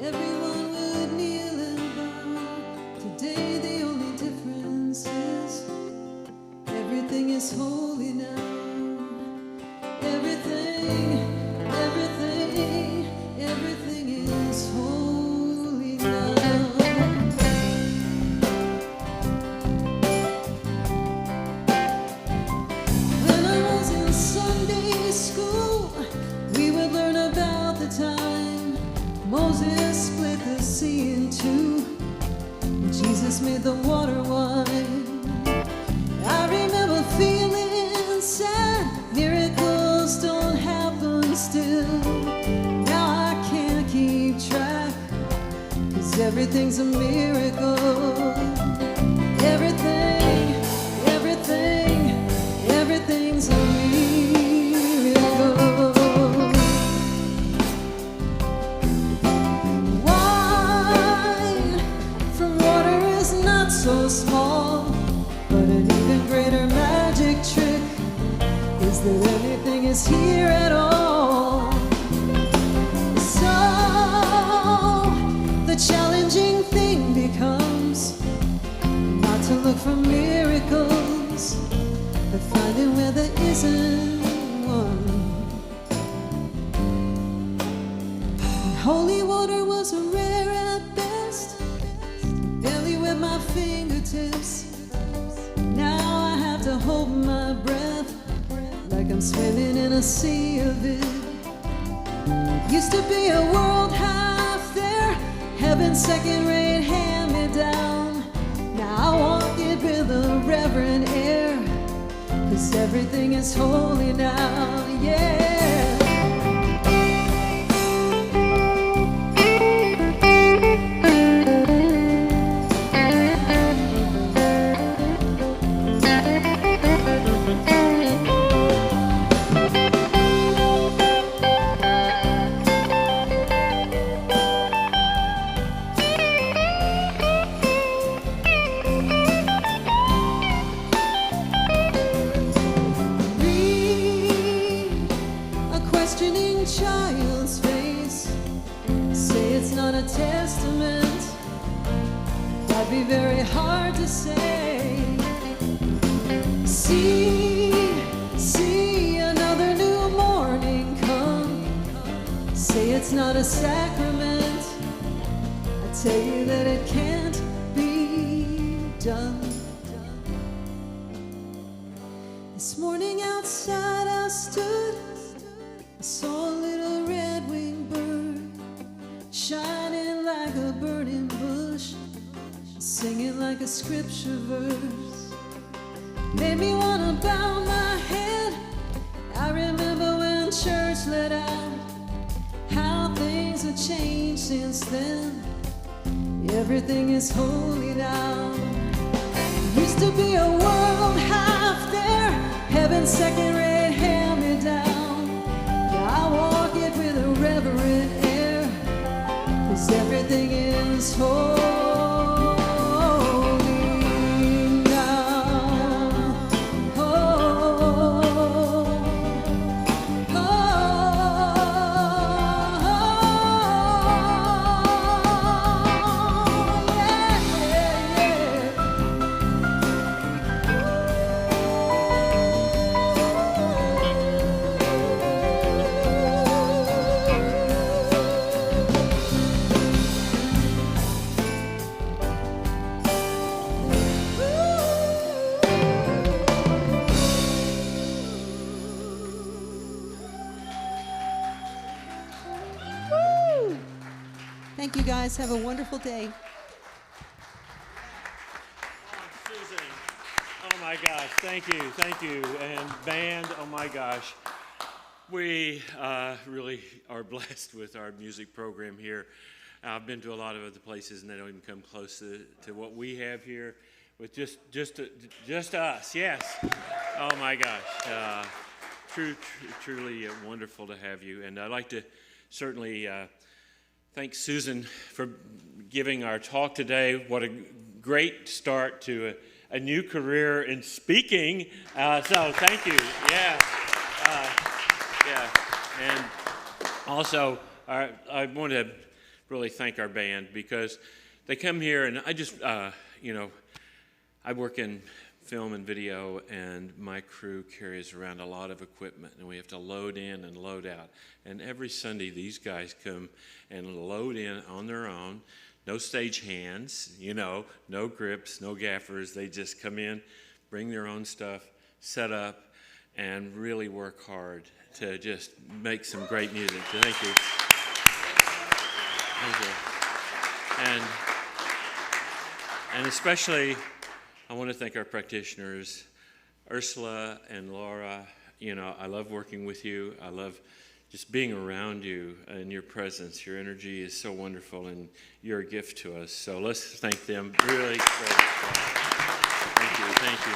S4: Everyone would kneel and bow. Today the only difference is everything is holy now. Everything, everything. Moses split the sea in two, and Jesus made the water wine. I remember feeling sad, miracles don't happen still. Now I can't keep track, 'cause everything's a miracle. Everything, everything, everything's a miracle. Wine from water is not so small, but an even greater magic trick is that anything is here at all. So the challenging thing becomes not to look for miracles, but finding where there isn't one. And holy water was rare at best, barely with my fingertips. Now I have to hold my breath, like I'm swimming in a sea of it. Used to be a world half there, heaven second-rate hand-me-down. Now I walk it with a reverent air, 'cause everything is holy now, yeah. Child's face, say it's not a testament, that'd be very hard to say. See another new morning come, say it's not a sacrament, I tell you that it can't be done. This morning outside I stood, I saw a little red-winged bird shining like a burning bush, singing like a scripture verse. Made me wanna bow my head. I remember when church let out, how things have changed since then. Everything is holy now. Used to be a world half there, heaven second-rate hand-me-down. I walk it with a reverent air, 'cause everything is holy now. Oh, oh, yeah, yeah,
S8: Thank you guys. Have a wonderful day.
S2: Susan, oh my gosh, thank you. And band, oh my gosh. We really are blessed with our music program here. I've been to a lot of other places and they don't even come close to what we have here with just us, yes. Oh my gosh, truly wonderful to have you. And I'd like to certainly thank Susan for giving our talk today. What a great start to a new career in speaking. So thank you. Yeah. And also, I want to really thank our band because they come here and I just, I work in film and video, and my crew carries around a lot of equipment, and we have to load in and load out. And every Sunday, these guys come and load in on their own. No stage hands, no grips, no gaffers. They just come in, bring their own stuff, set up, and really work hard to just make some great music. Thank you. And especially, I want to thank our practitioners, Ursula and Laura. You know, I love working with you. I love just being around you and your presence. Your energy is so wonderful, and you're a gift to us. So let's thank them. Really great. Thank you.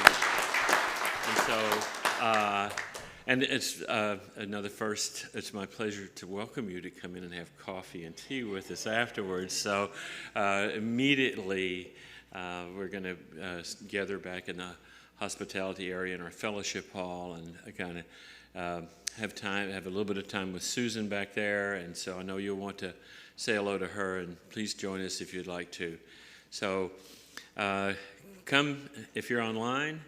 S2: And so, and it's another first. It's my pleasure to welcome you to come in and have coffee and tea with us afterwards. So immediately, we're going to gather back in the hospitality area in our fellowship hall and kind of have a little bit of time with Susan back there. And so I know you'll want to say hello to her, and please join us if you'd like to. So come if you're online.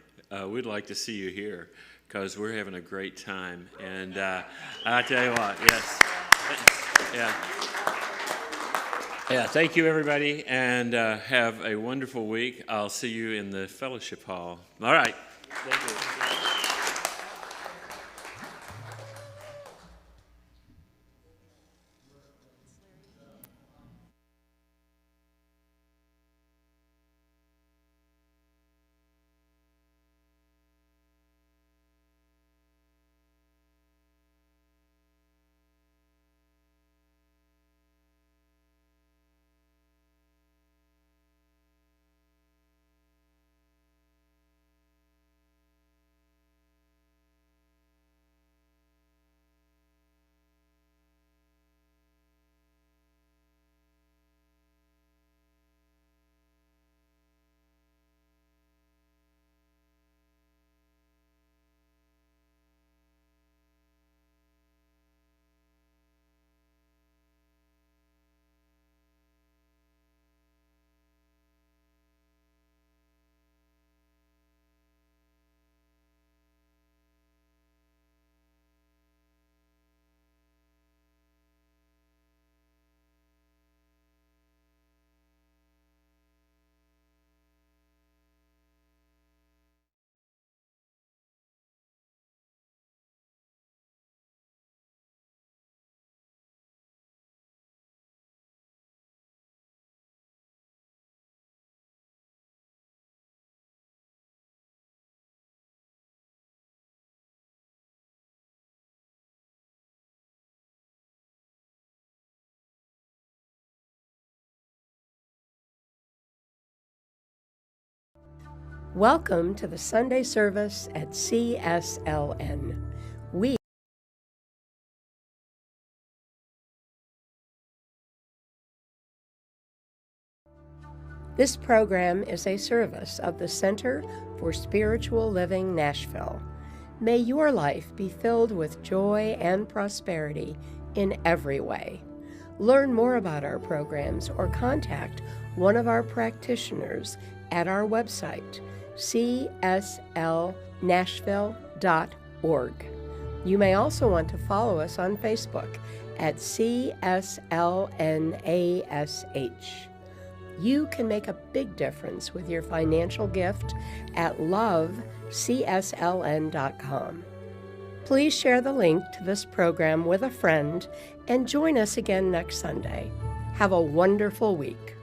S2: We'd like to see you here because we're having a great time. And I tell you what, yes. Yeah. Yeah, thank you, everybody, and have a wonderful week. I'll see you in the fellowship hall. All right. Thank you.
S1: Welcome to the Sunday service at CSLN. This program is a service of the Center for Spiritual Living Nashville. May your life be filled with joy and prosperity in every way. Learn more about our programs or contact one of our practitioners at our website, cslnashville.org. You may also want to follow us on Facebook at CSLNASH. You can make a big difference with your financial gift at lovecsln.com. Please share the link to this program with a friend and join us again next Sunday. Have a wonderful week.